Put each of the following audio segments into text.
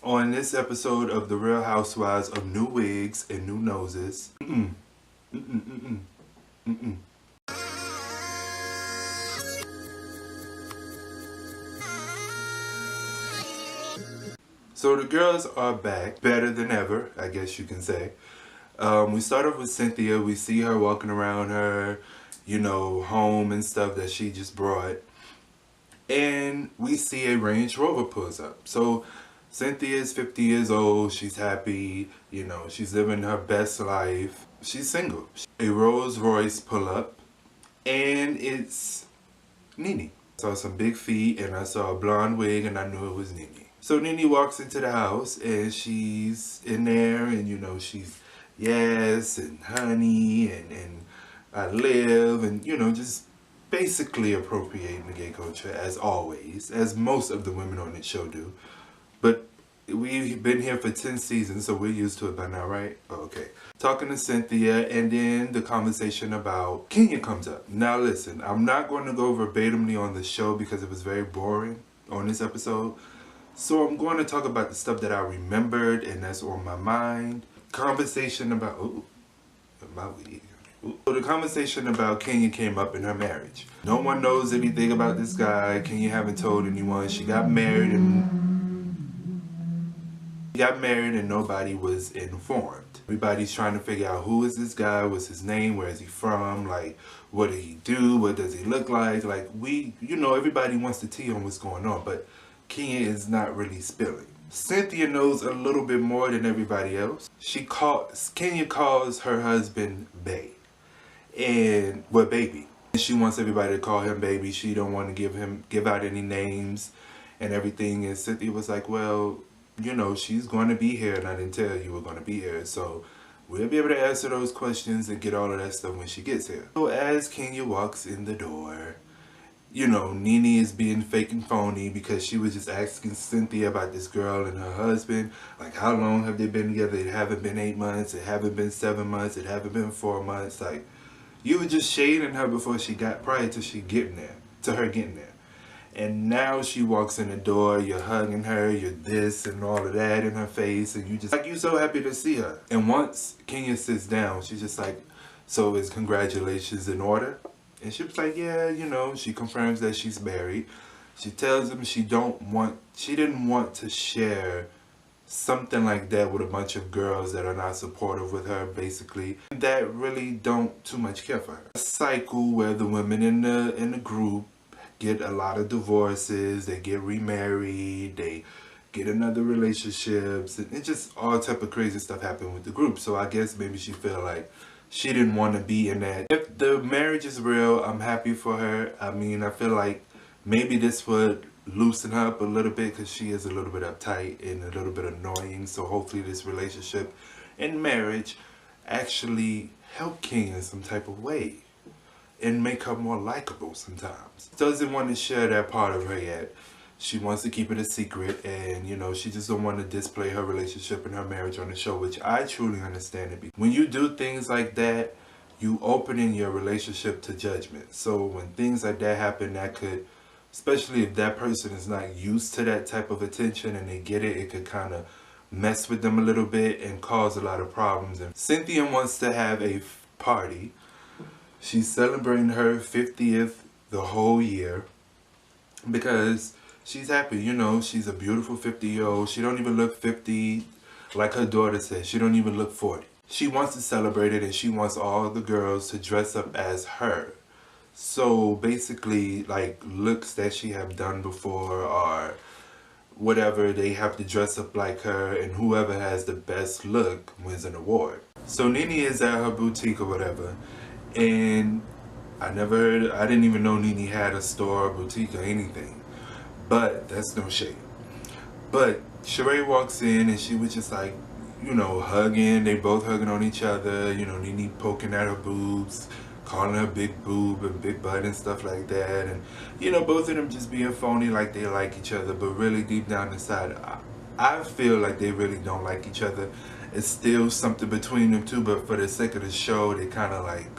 On this episode of The Real Housewives of New Wigs and New Noses. So the girls are back, better than ever, I guess you can say. We start off with Cynthia. We see her walking around her, home and stuff that she just brought. And we see a Range Rover pulls up. So Cynthia is 50 years old. She's happy. She's living her best life. She's single. A Rolls Royce pull up, and it's Nene. I saw some big feet, and I saw a blonde wig, and I knew it was Nene. So Nene walks into the house, and she's in there, and she's yes, and honey, and I live, and just basically appropriating the gay culture as always, as most of the women on this show do. But we've been here for 10 seasons, so we're used to it by now, right? Oh, okay. Talking to Cynthia, and then the conversation about Kenya comes up. Now listen, I'm not going to go verbatimly on the show because it was very boring on this episode. So I'm going to talk about the stuff that I remembered and that's on my mind. Conversation about, my wig. So the conversation about Kenya came up in her marriage. No one knows anything about this guy. Kenya haven't told anyone. She got married and nobody was informed. Everybody's trying to figure out who is this guy, what's his name, where is he from, like what did he do, what does he look like. Like everybody wants to tea on what's going on, but Kenya is not really spilling. Cynthia knows a little bit more than everybody else. Kenya calls her husband Bae. Baby. She wants everybody to call him Baby. She don't want to give out any names and everything. And Cynthia was like, well, she's going to be here and I didn't tell you we're going to be here. So we'll be able to answer those questions and get all of that stuff when she gets here. So as Kenya walks in the door, Nene is being fake and phony because she was just asking Cynthia about this girl and her husband. Like, how long have they been together? It haven't been 8 months. It haven't been 7 months. It haven't been 4 months. Like, you were just shading her before prior to her getting there. And now she walks in the door, you're hugging her, you're this and all of that in her face, and you're so happy to see her. And once Kenya sits down, she's just like, so is congratulations in order? And she was like, yeah, she confirms that she's married. She tells him she didn't want to share something like that with a bunch of girls that are not supportive with her, basically, that really don't too much care for her. A cycle where the women in the group get a lot of divorces, they get remarried, they get another relationships, and it just all type of crazy stuff happened with the group. So I guess maybe she felt like she didn't want to be in that. If the marriage is real, I'm happy for her. I mean, I feel like maybe this would loosen her up a little bit because she is a little bit uptight and a little bit annoying. So hopefully this relationship and marriage actually help Kenya in some type of way and make her more likable sometimes. Doesn't want to share that part of her yet. She wants to keep it a secret, and she just don't want to display her relationship and her marriage on the show, which I truly understand it. When you do things like that, you opening your relationship to judgment. So when things like that happen, that could, especially if that person is not used to that type of attention and they get it, it could kind of mess with them a little bit and cause a lot of problems. And Cynthia wants to have a party. She's celebrating her 50th the whole year because she's happy. She's a beautiful 50-year-old. She don't even look 50 like her daughter says. She don't even look 40. She wants to celebrate it, and she wants all the girls to dress up as her. So basically, like looks that she have done before or whatever, they have to dress up like her, and whoever has the best look wins an award. So Nene is at her boutique or whatever, and I didn't even know Nene had a store, boutique, or anything. But that's no shade. But Sheree walks in and she was just like, hugging. They both hugging on each other. Nene poking at her boobs, calling her big boob and big butt and stuff like that. And, both of them just being phony like they like each other. But really deep down inside, I feel like they really don't like each other. It's still something between them two. But for the sake of the show, they kind of like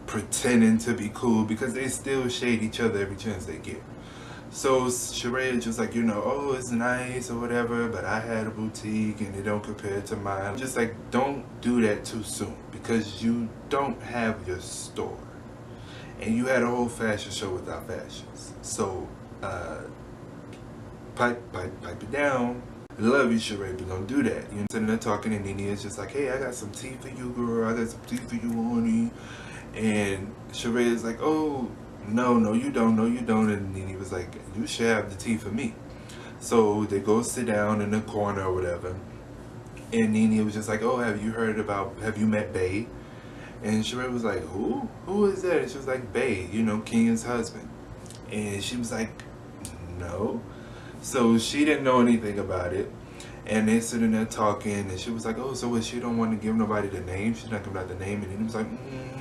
pretending to be cool because they still shade each other every chance they get. So Sheree is just like, you know, oh, it's nice or whatever, but I had a boutique and it don't compare to mine. Just like, don't do that too soon, because you don't have your store. And you had a whole fashion show without fashions. So, pipe it down. I love you, Sheree, but don't do that. You know, sitting there talking, and Nene is just like, hey, I got some tea for you, girl. I got some tea for you, honey. And Sheree is like, oh, no, you don't. No, you don't. And Nene was like, you should have the tea for me. So they go sit down in the corner or whatever. And Nene was just like, oh, have you met Bae? And Sheree was like, who? Who is that? And she was like, Bae, you know, Kenya's husband. And she was like, no. So she didn't know anything about it. And they sitting there talking, and she was like, oh, so she don't want to give nobody the name? She's not giving out the name. And he was like,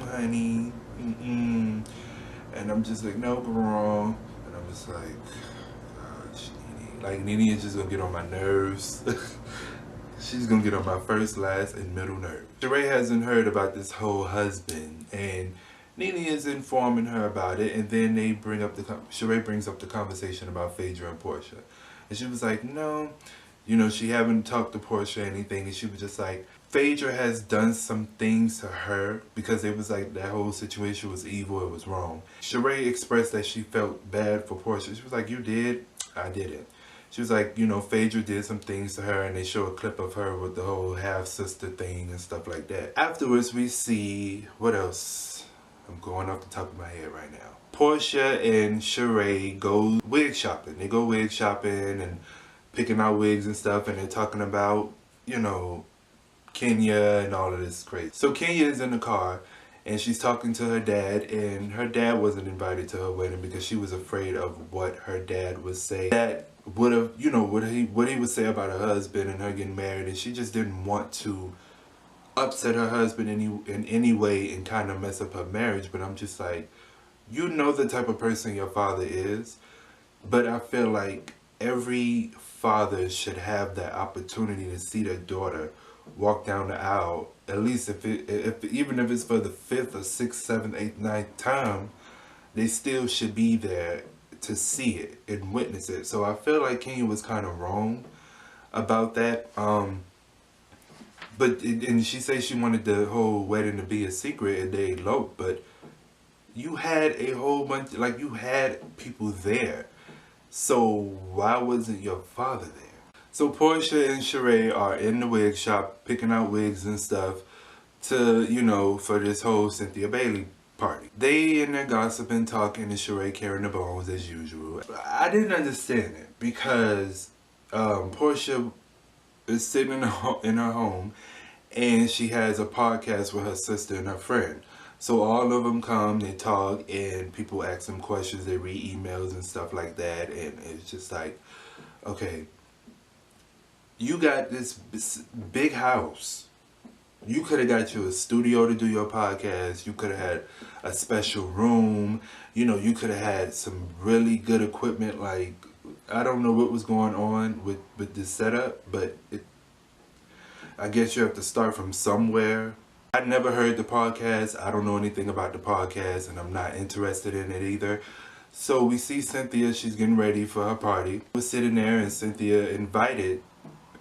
honey, And I'm just like, no, girl. And I'm just like, gosh, Nene. Like, Nene is just going to get on my nerves. She's going to get on my first, last, and middle nerve. Sheree hasn't heard about this whole husband, and Nene is informing her about it, and then they bring up Sheree brings up the conversation about Phaedra and Portia. And she was like, no, you know, she haven't talked to Portia or anything, and she was just like, Phaedra has done some things to her, because it was like that whole situation was evil, it was wrong. Sheree expressed that she felt bad for Portia. She was like, you did? I didn't. She was like, you know, Phaedra did some things to her, and they show a clip of her with the whole half-sister thing and stuff like that. Afterwards, we see, what else? I'm going off the top of my head right now. Portia and Sheree go wig shopping. They go wig shopping and picking out wigs and stuff, and they're talking about, you know, Kenya and all of this crazy. So Kenya is in the car, and she's talking to her dad, and her dad wasn't invited to her wedding because she was afraid of what her dad would say. That would have, you know, what he would say about her husband and her getting married, and she just didn't want to upset her husband in any way and kind of mess up her marriage. But I'm just like, you know the type of person your father is, but I feel like every father should have that opportunity to see their daughter walk down the aisle, at least even if it's for the 5th or 6th, 7th, 8th, 9th time, they still should be there to see it and witness it. So I feel like Kenya was kind of wrong about that. And she said she wanted the whole wedding to be a secret and they eloped, but you had a whole bunch, like, you had people there. So why wasn't your father there? So Portia and Sheree are in the wig shop picking out wigs and stuff to, you know, for this whole Cynthia Bailey party. They in there gossiping, talking, and Sheree carrying the bones as usual. I didn't understand it because Portia is sitting in her home, and she has a podcast with her sister and her friend. So all of them come, they talk, and people ask them questions, they read emails and stuff like that, and it's just like, okay, you got this big house. You could have got you a studio to do your podcast. You could have had a special room. You know, you could have had some really good equipment. Like, I don't know what was going on with this setup, but I guess you have to start from somewhere. I never heard the podcast. I don't know anything about the podcast, and I'm not interested in it either. So we see Cynthia. She's getting ready for her party. We're sitting there, and Cynthia invited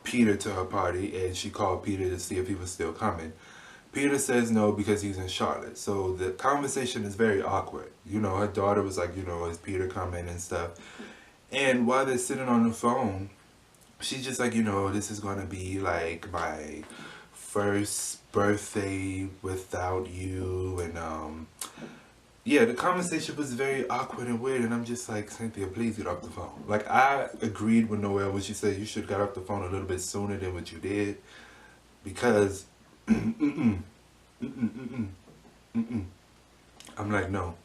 Peter to her party, and she called Peter to see if he was still coming. Peter says no because he's in Charlotte. So the conversation is very awkward. You know, her daughter was like, you know, is Peter coming and stuff. And while they're sitting on the phone, she's just like, you know, this is going to be like my first birthday without you. And yeah, the conversation was very awkward and weird, and I'm just like, Cynthia, please get off the phone. Like, I agreed with Noelle when she said you should have got off the phone a little bit sooner than what you did, because I'm like, no.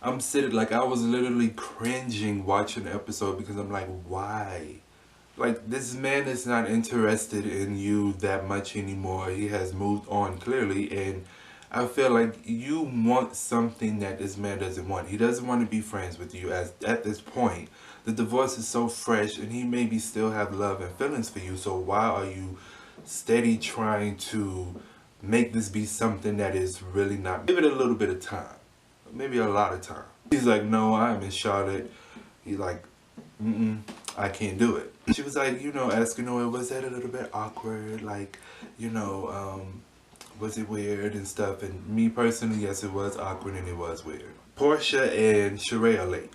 I'm sitting, like, I was literally cringing watching the episode because I'm like, why? Like, this man is not interested in you that much anymore. He has moved on clearly, and I feel like you want something that this man doesn't want. He doesn't want to be friends with you at this point. The divorce is so fresh, and he maybe still have love and feelings for you. So why are you steady trying to make this be something that is really not? Give it a little bit of time. Maybe a lot of time. He's like, no, I'm in Charlotte. He's like, I can't do it. She was like, you know, asking her, was that a little bit awkward? Like, you know, was it weird and stuff? And me personally, yes, it was awkward and it was weird. Portia and Sheree are late.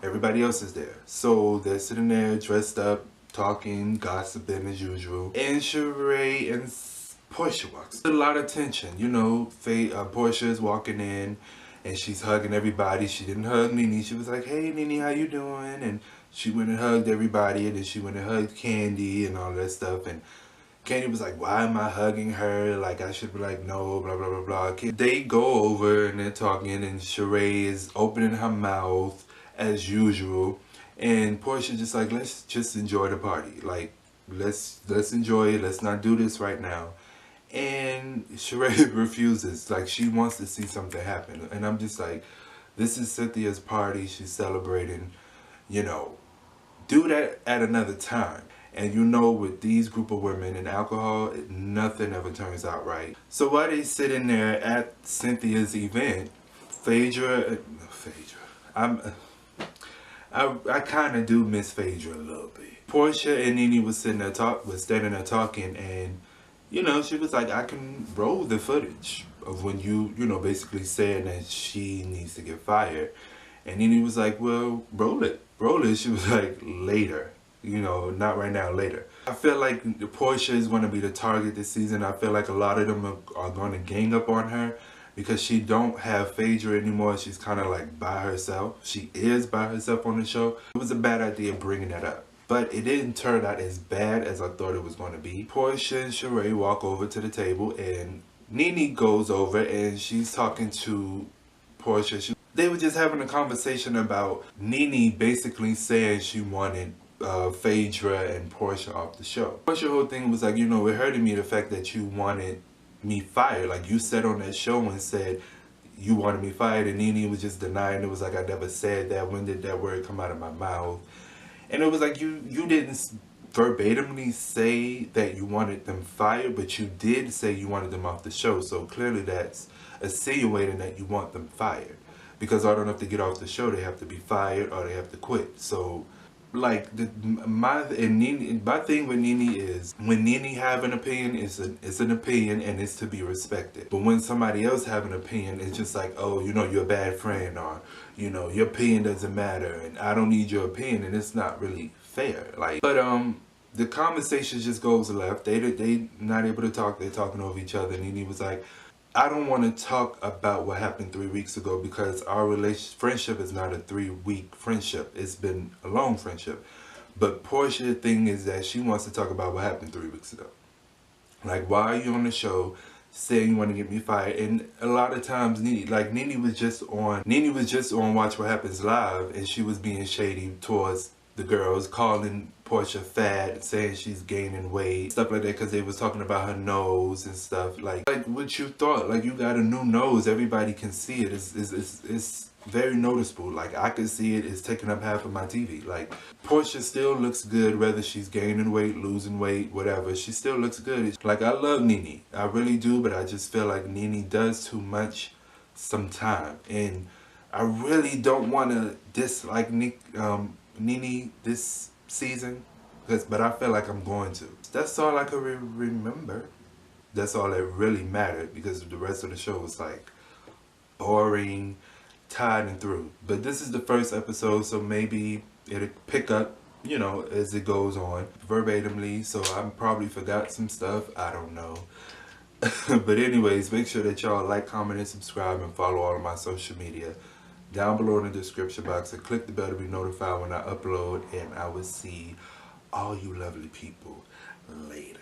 Everybody else is there. So they're sitting there dressed up, talking, gossiping as usual. And Sheree and Portia walks. A lot of tension, you know. Portia is walking in and she's hugging everybody. She didn't hug Nene. She was like, hey Nene, how you doing? And she went and hugged everybody, and then she went and hugged Candy and all that stuff. And Candy was like, why am I hugging her? Like, I should be like, no, blah, blah, blah, blah. They go over and they're talking, and Sheree is opening her mouth as usual. And Portia just like, let's just enjoy the party. Like, let's enjoy it. Let's not do this right now. And Sheree refuses. Like, she wants to see something happen. And I'm just like, this is Cynthia's party. She's celebrating, you know. Do that at another time. And you know, with these group of women and alcohol, nothing ever turns out right. So while they sitting there at Cynthia's event, Phaedra, I kind of do miss Phaedra a little bit. Portia and Nene was standing there talking, and you know, she was like, I can roll the footage of when you know, basically saying that she needs to get fired. And Nene was like, well, roll it. She was like, later. You know, not right now, later. I feel like Portia is going to be the target this season. I feel like a lot of them are going to gang up on her because she don't have Phaedra anymore. She's kind of like by herself. She is by herself on the show. It was a bad idea bringing that up, but it didn't turn out as bad as I thought it was going to be. Portia and Sheree walk over to the table, and Nene goes over and she's talking to Portia. They were just having a conversation about Nene basically saying she wanted Phaedra and Portia off the show. Portia's whole thing was like, you know, it hurted me the fact that you wanted me fired. Like, you said on that show and said you wanted me fired, and Nene was just denying. It was like, I never said that. When did that word come out of my mouth? And it was like, you didn't verbatimly say that you wanted them fired, but you did say you wanted them off the show. So clearly that's insinuating that you want them fired, because I don't have to get off the show. They have to be fired or they have to quit. So like, my thing with Nene is, when Nene have an opinion, it's an opinion and it's to be respected. But when somebody else have an opinion, it's just like, oh, you know, you're a bad friend, or, you know, your opinion doesn't matter and I don't need your opinion, and it's not really fair. Like, but the conversation just goes left. They not able to talk. They're talking over each other. Nene was like, I don't want to talk about what happened 3 weeks ago, because our friendship is not a 3-week friendship. It's been a long friendship. But Portia's thing is that she wants to talk about what happened 3 weeks ago. Like, why are you on the show saying you want to get me fired? And a lot of times, Nene was just on Watch What Happens Live, and she was being shady towards the girls, calling Portia fat, saying she's gaining weight, stuff like that, because they was talking about her nose and stuff. Like what you thought? Like, you got a new nose, everybody can see it. It's very noticeable. Like, I can see it. It's taking up half of my TV. Like, Portia still looks good, whether she's gaining weight, losing weight, whatever. She still looks good. Like, I love Nene, I really do, but I just feel like Nene does too much sometimes, and I really don't want to dislike Nene this season, but I feel like I'm going to. That's all I could remember. That's all that really mattered, because the rest of the show was like boring, tired and through. But this is the first episode, so maybe it'll pick up, you know, as it goes on verbatimly. So I probably forgot some stuff, I don't know. But anyways, make sure that y'all like, comment, and subscribe, and follow all of my social media down below in the description box, and click the bell to be notified when I upload, and I will see all you lovely people later.